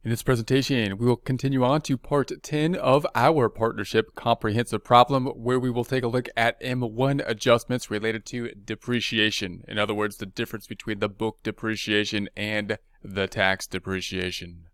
In this presentation, we will continue on to part 10 of our partnership comprehensive problem, where we will take a look at M-1 adjustments related to depreciation. In other words, the difference between the book depreciation and the tax depreciation.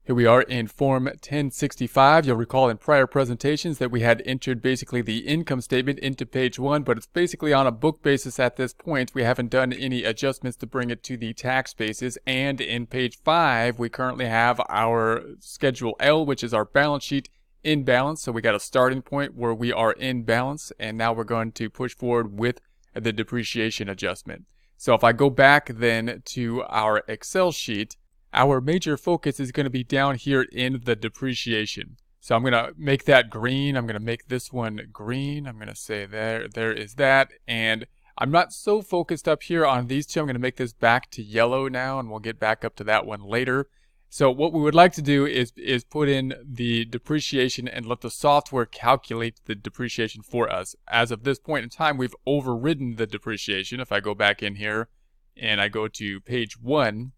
Here we are in Form 1065. You'll recall in prior presentations that we had entered basically the income statement into page 1, but it's basically on a book basis at this point. We haven't done any adjustments to bring it to the tax basis. And in page 5, we currently have our Schedule L, which is our balance sheet, in balance. So we got a starting point where we are in balance, and now we're going to push forward with the depreciation adjustment. So if I go back then to our Excel sheet, our major focus is going to be down here in the depreciation. So I'm going to make that green. I'm going to make this one green. I'm going to say there is that. And I'm not so focused up here on these two. I'm going to make this back to yellow now, and we'll get back up to that one later. So what we would like to do is put in the depreciation and let the software calculate the depreciation for us. As of this point in time, we've overridden the depreciation. If I go back in here and I go to page 1,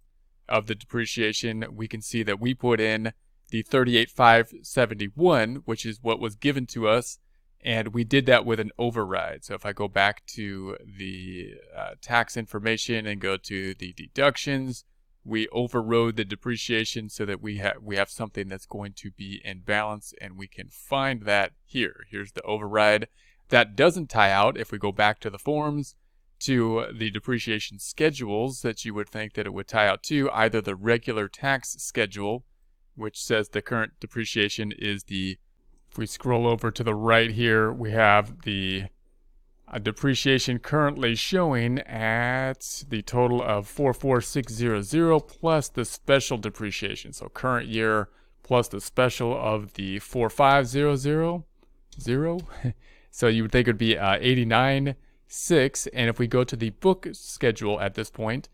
of the depreciation, we can see that we put in the 38,571, which is what was given to us, and we did that with an override. So if I go back to the tax information and go to the deductions, we overrode the depreciation so that we have something that's going to be in balance, and we can find that here. Here's the override. That doesn't tie out if we go back to the forms, to the depreciation schedules that you would think that it would tie out to, either the regular tax schedule, which says the current depreciation is the, if we scroll over to the right here, we have the depreciation currently showing at the total of 44600 plus the special depreciation. So current year plus the special of the 4500. So you would think it would be 89.6, and if we go to the book schedule at this point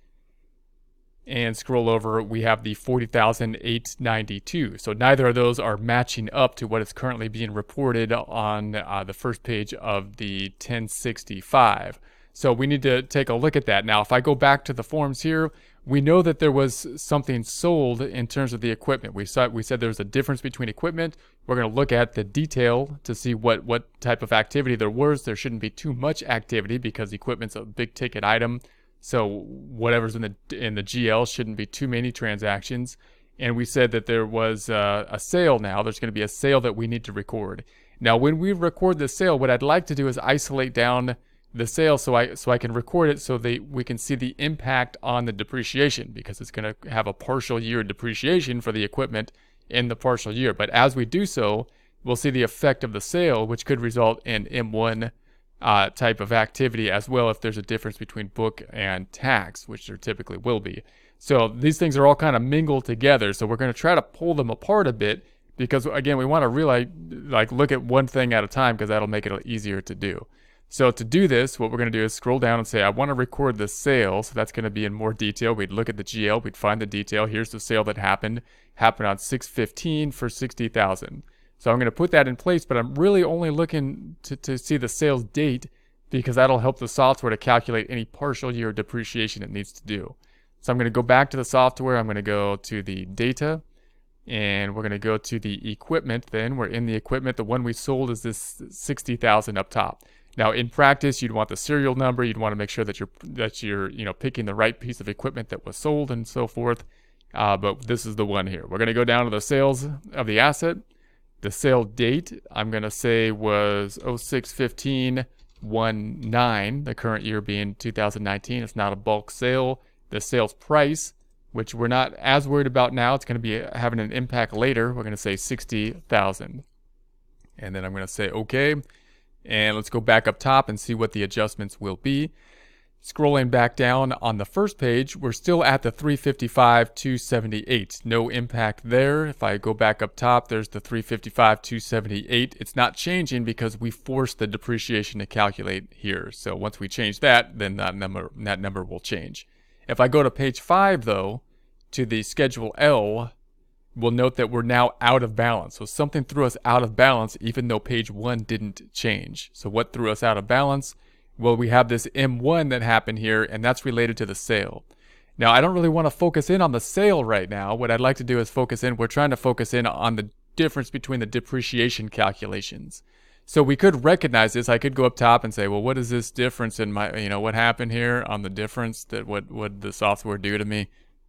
and scroll over, we have the 40,892. So neither of those are matching up to what is currently being reported on the first page of the 1065. So we need to take a look at that. Now, if I go back to the forms here, we know that there was something sold in terms of the equipment. We said there was a difference between equipment. We're going to look at the detail to see what type of activity there was. There shouldn't be too much activity because equipment's a big ticket item. So whatever's in the GL shouldn't be too many transactions. And we said that there was a sale now. There's going to be a sale that we need to record. Now, when we record the sale, what I'd like to do is isolate down the sale so I can record it so we can see the impact on the depreciation, because it's going to have a partial year depreciation for the equipment in the partial year. But as we do so, we'll see the effect of the sale, which could result in M1 type of activity as well if there's a difference between book and tax, which there typically will be. So these things are all kind of mingled together. So we're going to try to pull them apart a bit because, again, we want to really look at one thing at a time because that'll make it easier to do. So to do this, what we're going to do is scroll down and say, I want to record the sale. So that's going to be in more detail. We'd look at the GL. We'd find the detail. Here's the sale that happened on 6/15 for 60,000. So I'm going to put that in place, but I'm really only looking to see the sales date because that'll help the software to calculate any partial year depreciation it needs to do. So I'm going to go back to the software. I'm going to go to the data, and we're going to go to the equipment. Then we're in the equipment. The one we sold is this 60,000 up top. Now, in practice, you'd want the serial number. You'd want to make sure that you're picking the right piece of equipment that was sold and so forth. But this is the one here. We're going to go down to the sales of the asset. The sale date, I'm going to say, was 06/15/19, the current year being 2019. It's not a bulk sale. The sales price, which we're not as worried about now, it's going to be having an impact later. We're going to say 60,000. And then I'm going to say OK. And let's go back up top and see what the adjustments will be. Scrolling back down on the first page, we're still at the 355,278. No impact there. If I go back up top, there's the 355,278. It's not changing because we forced the depreciation to calculate here. So once we change that, then that number will change. If I go to page 5, though, to the Schedule L, we'll note that we're now out of balance. So something threw us out of balance even though page 1 didn't change. So what threw us out of balance? Well, we have this M1 that happened here, and that's related to the sale. Now, I don't really want to focus in on the sale right now. What I'd like to do is we're trying to focus in on the difference between the depreciation calculations. So we could recognize this. I could go up top and say, well, what is this difference in my, what happened here on the difference that what the software do to me?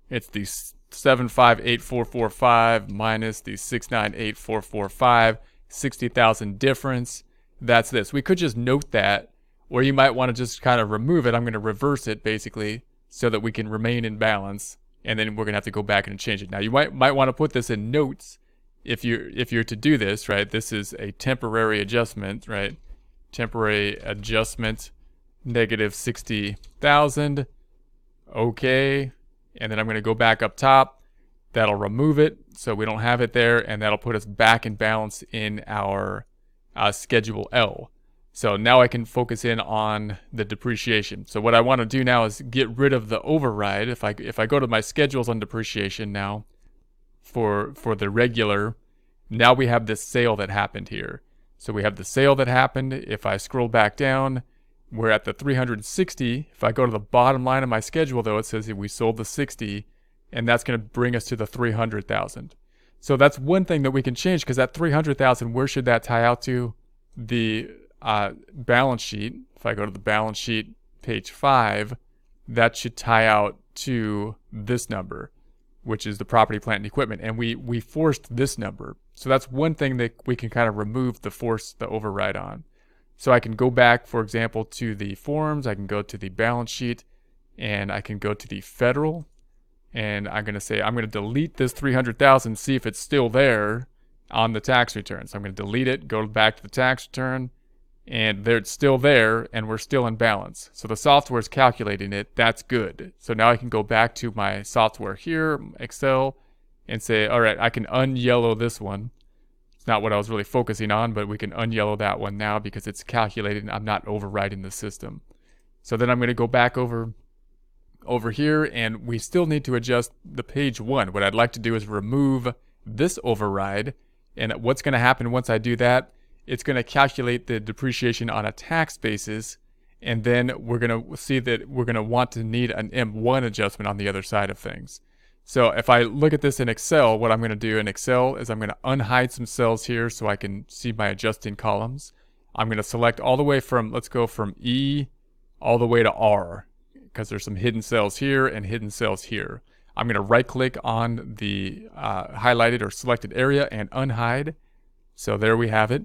It's the 758,445 minus the 698,445, 60,000 difference. That's this. We could just note that, or you might want to just kind of remove it. I'm going to reverse it basically so that we can remain in balance, and then we're going to have to go back and change it. Now you might want to put this in notes if you're to do this, right? This is a temporary adjustment, right? Temporary adjustment, negative 60,000. Okay. And then I'm going to go back up top. That'll remove it so we don't have it there, and that'll put us back in balance in our Schedule L. So now I can focus in on the depreciation. So what I want to do now is get rid of the override. If I go to my schedules on depreciation now for the regular, now we have this sale that happened here. So we have the sale that happened. If I scroll back down, we're at the 360. If I go to the bottom line of my schedule, though, it says that we sold the 60, and that's going to bring us to the 300,000. So that's one thing that we can change, because that 300,000, where should that tie out to? The balance sheet. If I go to the balance sheet, page 5, that should tie out to this number, which is the property, plant, and equipment. And we forced this number. So that's one thing that we can kind of remove the override on. So I can go back, for example, to the forms. I can go to the balance sheet, and I can go to the federal. And I'm going to say, I'm going to delete this 300,000, see if it's still there on the tax return. So I'm going to delete it, go back to the tax return, and it's still there, and we're still in balance. So the software is calculating it. That's good. So now I can go back to my software here, Excel, and say, all right, I can unyellow this one. It's not what I was really focusing on, but we can unyellow that one now because it's calculated and I'm not overriding the system. So then I'm going to go back over here, and we still need to adjust the page 1. What I'd like to do is remove this override, and what's going to happen once I do that, it's going to calculate the depreciation on a tax basis, and then we're going to see that we're going to want to need an M-1 adjustment on the other side of things. So if I look at this in Excel, what I'm going to do in Excel is I'm going to unhide some cells here so I can see my adjusting columns. I'm going to select all the way from, let's go from E all the way to R, because there's some hidden cells here and hidden cells here. I'm going to right click on the highlighted or selected area and unhide. So there we have it.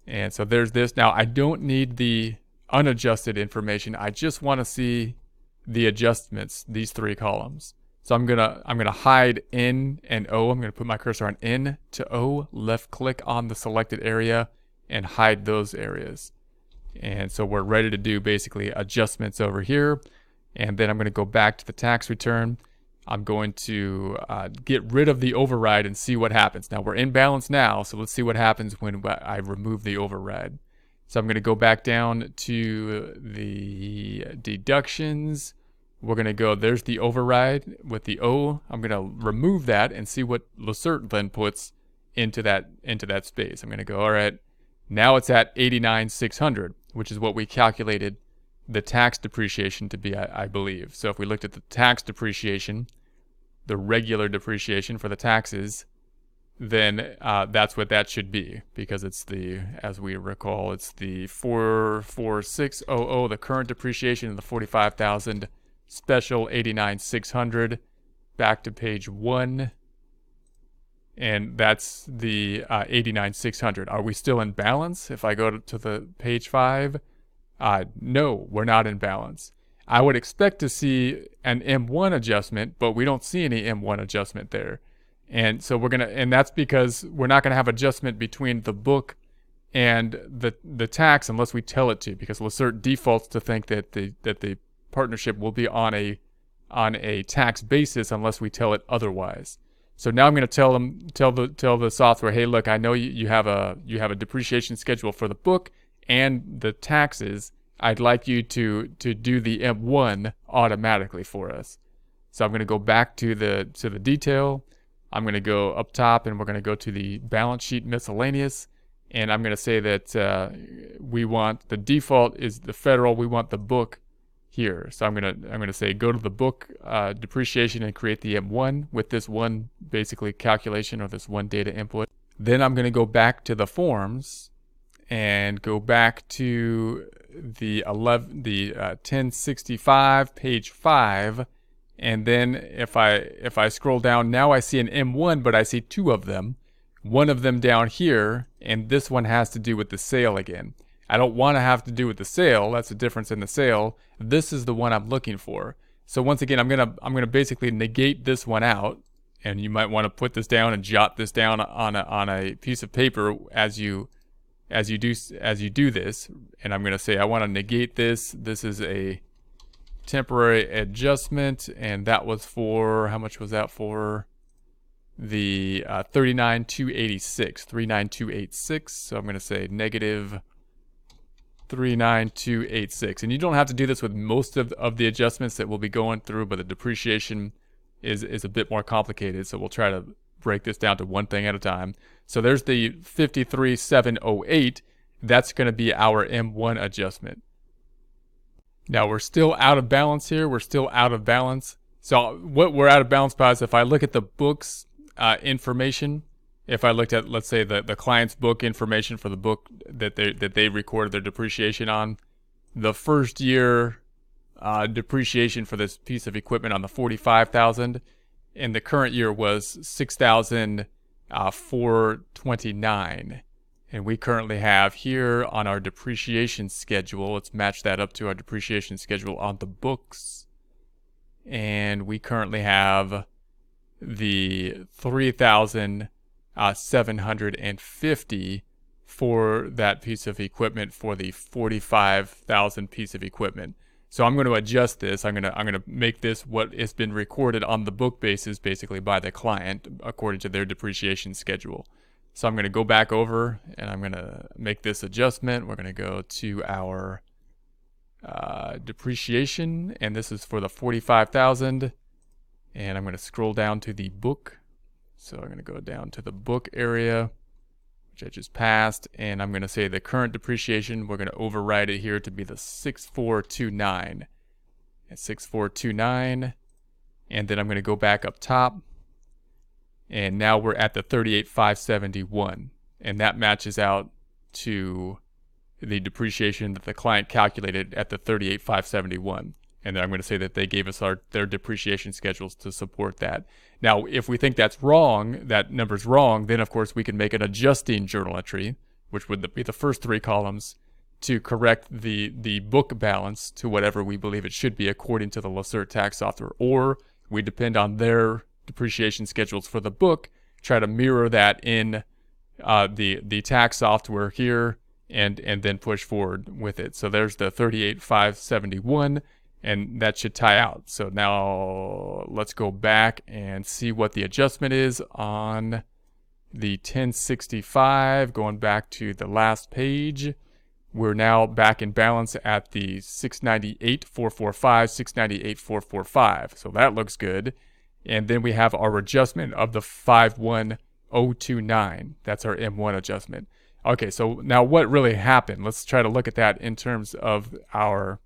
And so there's this. Now I don't need the unadjusted information. I just want to see the adjustments, these 3 columns. So I'm gonna hide N and O. I'm gonna put my cursor on N to O, left click on the selected area and hide those areas. And so we're ready to do basically adjustments over here. And then I'm going to go back to the tax return. I'm going to get rid of the override and see what happens. Now we're in balance now, so let's see what happens when I remove the override. So I'm going to go back down to the deductions. We're going to go, there's the override with the O. I'm going to remove that and see what Lacert then puts into that space. I'm going to go, all right, now it's at 89,600, which is what we calculated the tax depreciation to be, I believe. So if we looked at the tax depreciation, the regular depreciation for the taxes, then that's what that should be, because it's as we recall, it's the 44600, the current depreciation, and the 45,000 special 89,600. Back to page 1, and that's the 89,600. Are we still in balance? If I go to the page 5, no, we're not in balance. I would expect to see an M-1 adjustment, but we don't see any M-1 adjustment there. And so and that's because we're not gonna have adjustment between the book and the tax unless we tell it to, because Lacert defaults to think that the partnership will be on a tax basis unless we tell it otherwise. So now I'm going to tell the software, hey, look, I know you have a depreciation schedule for the book and the taxes. I'd like you to do the M-1 automatically for us. So I'm going to go back to the detail. I'm going to go up top, and we're going to go to the balance sheet miscellaneous, and I'm going to say that we want the default is the federal. We want the book here. So I'm gonna say go to the book depreciation and create the M1 with this one basically calculation or this one data input. Then I'm gonna go back to the forms and go back to the 1065 page 5, and then if I scroll down, now I see an M1, but I see two of them. One of them down here, and this one has to do with the sale again. I don't want to have to do with the sale. That's the difference in the sale. This is the one I'm looking for. So once again, I'm gonna basically negate this one out, and you might want to put this down and jot this down on a piece of paper as you do this. And I'm gonna say I want to negate this. This is a temporary adjustment, and that was for, how much was that for? The 39286. So I'm going to say negative 39286. And you don't have to do this with most of the adjustments that we'll be going through, but the depreciation is a bit more complicated. So we'll try to break this down to one thing at a time. So there's the 53708. That's going to be our M1 adjustment. Now we're still out of balance here. We're still out of balance. So what we're out of balance by is if I look at the books information, if I looked at, let's say, the client's book information for the book that they recorded their depreciation on, the first year depreciation for this piece of equipment on the 45,000, and the current year was 6,429. And we currently have here on our depreciation schedule, let's match that up to our depreciation schedule on the books. And we currently have the 3,750 for that piece of equipment for the 45,000 piece of equipment. So I'm going to adjust this. I'm going to make this what has been recorded on the book basis, basically by the client according to their depreciation schedule. So I'm going to go back over and I'm going to make this adjustment. We're going to go to our depreciation, and this is for the 45,000, and I'm going to scroll down to the book. So I'm going to go down to the book area, which I just passed, and I'm going to say the current depreciation, we're going to override it here to be the 6429. At 6429, and then I'm going to go back up top, and now we're at the 38,571, and that matches out to the depreciation that the client calculated at the 38,571. And then I'm going to say that they gave us their depreciation schedules to support that. Now, if we think that's wrong, that number's wrong, then of course we can make an adjusting journal entry, which would be the first three columns, to correct the book balance to whatever we believe it should be according to the Lacerte tax software. Or we depend on their depreciation schedules for the book, try to mirror that in the tax software here, and then push forward with it. So there's the 38,571, and that should tie out. So now let's go back and see what the adjustment is on the 1065. Going back to the last page, we're now back in balance at the 698,445, 698,445. So that looks good. And then we have our adjustment of the 51,029. That's our M1 adjustment. Okay, so now what really happened? Let's try to look at that in terms of our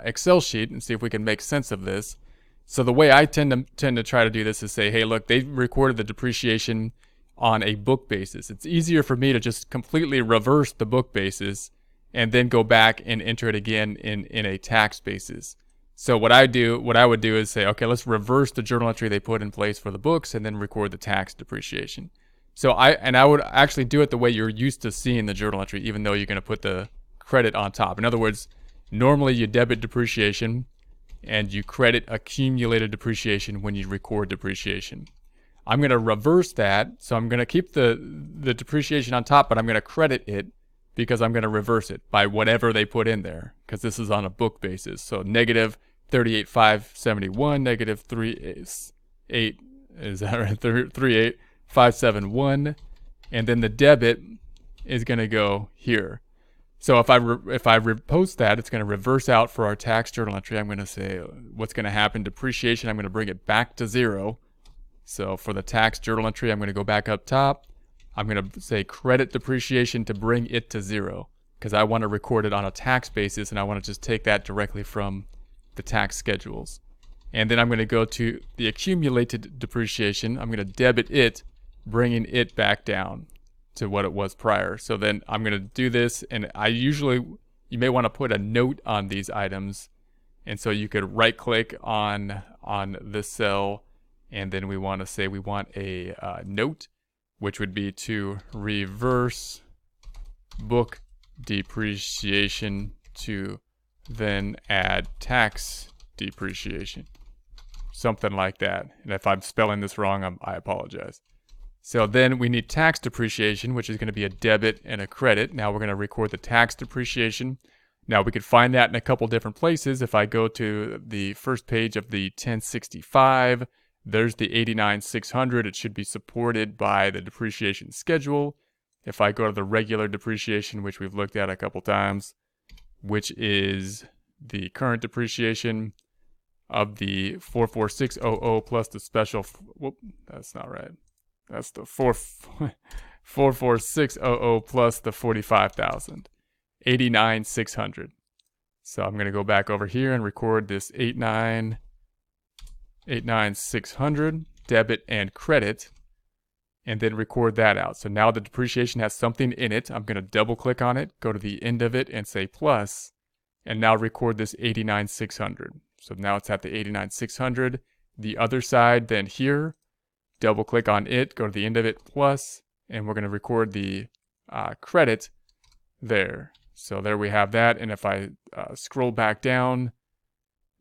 Excel sheet and see if we can make sense of this. So the way I tend to try to do this is say, hey, look, they recorded the depreciation on a book basis. It's easier for me to just completely reverse the book basis and then go back and enter it again in a tax basis. So what I would do is say, okay, let's reverse the journal entry they put in place for the books and then record the tax depreciation. So I would actually do it the way you're used to seeing the journal entry, even though you're going to put the credit on top. In other words, normally you debit depreciation and you credit accumulated depreciation when you record depreciation. I'm going to reverse that. So I'm going to keep the depreciation on top, but I'm going to credit it because I'm going to reverse it by whatever they put in there, because this is on a book basis. So negative 38,571, negative 38, is that right? 38,571, and then the debit is going to go here. So if I repost that, it's going to reverse out for our tax journal entry. I'm going to say what's going to happen. Depreciation, I'm going to bring it back to 0. So for the tax journal entry, I'm going to go back up top. I'm going to say credit depreciation to bring it to 0. because I want to record it on a tax basis, and I want to just take that directly from the tax schedules. And then I'm going to go to the accumulated depreciation. I'm going to debit it, bringing it back down to what it was prior. So then I'm going to do this, and you may want to put a note on these items. And so you could right click on this cell, and then we want to say we want a note, which would be to reverse book depreciation to then add tax depreciation. Something like that. And if I'm spelling this wrong, I apologize. So then we need tax depreciation, which is going to be a debit and a credit. Now we're going to record the tax depreciation. Now we could find that in a couple different places. If I go to the first page of the 1065, there's the 89,600. It should be supported by the depreciation schedule. If I go to the regular depreciation, which we've looked at a couple times, which is the current depreciation of the 44600 plus the special, whoop, that's not right. That's the 44600 plus the 45,000, 89,600. So I'm going to go back over here and record this 89,600 debit and credit, and then record that out. So now the depreciation has something in it. I'm going to double click on it, go to the end of it and say plus, and now record this 89,600. So now it's at the 89,600. The other side, then here, double click on it, go to the end of it, plus, and we're going to record the credit there. So there we have that. And if I scroll back down,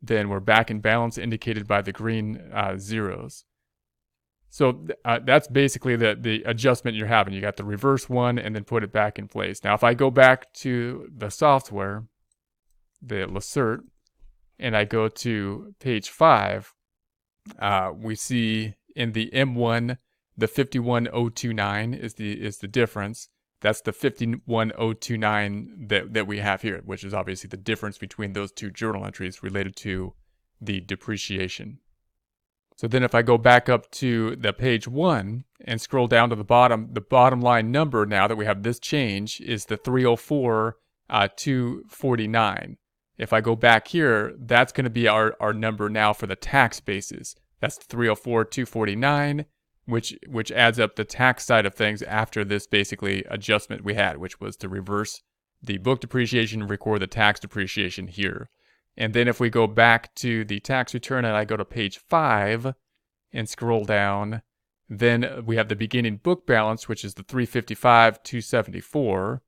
then we're back in balance, indicated by the green zeros. So that's basically the adjustment you're having. You got the reverse one and then put it back in place. Now if I go back to the software, the Lacert, and I go to page 5, we see in the M-1, the 51029 is the difference. That's the 51029 that we have here, which is obviously the difference between those two journal entries related to the depreciation. So then if I go back up to the page 1 and scroll down to the bottom line number now that we have this change is the 304,249. If I go back here, that's going to be our number now for the tax basis. That's 304,249, which adds up the tax side of things after this basically adjustment we had, which was to reverse the book depreciation and record the tax depreciation here. And then if we go back to the tax return and I go to page 5 and scroll down, then we have the beginning book balance, which is the 355,274.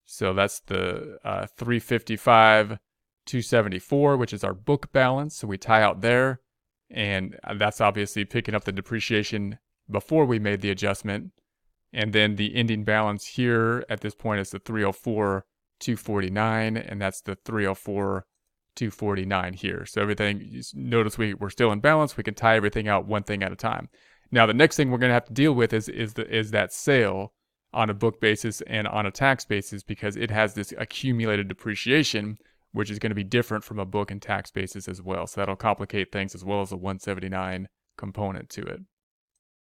So that's the 355,274, which is our book balance. So we tie out there, and that's obviously picking up the depreciation before we made the adjustment. And then the ending balance here at this point is the 304,249, and that's the 304,249 here. So everything, notice we're still in balance. We can tie everything out one thing at a time. Now the next thing we're going to have to deal with is that sale on a book basis and on a tax basis, because it has this accumulated depreciation, which is going to be different from a book and tax basis as well. So that'll complicate things as well as a 179 component to it.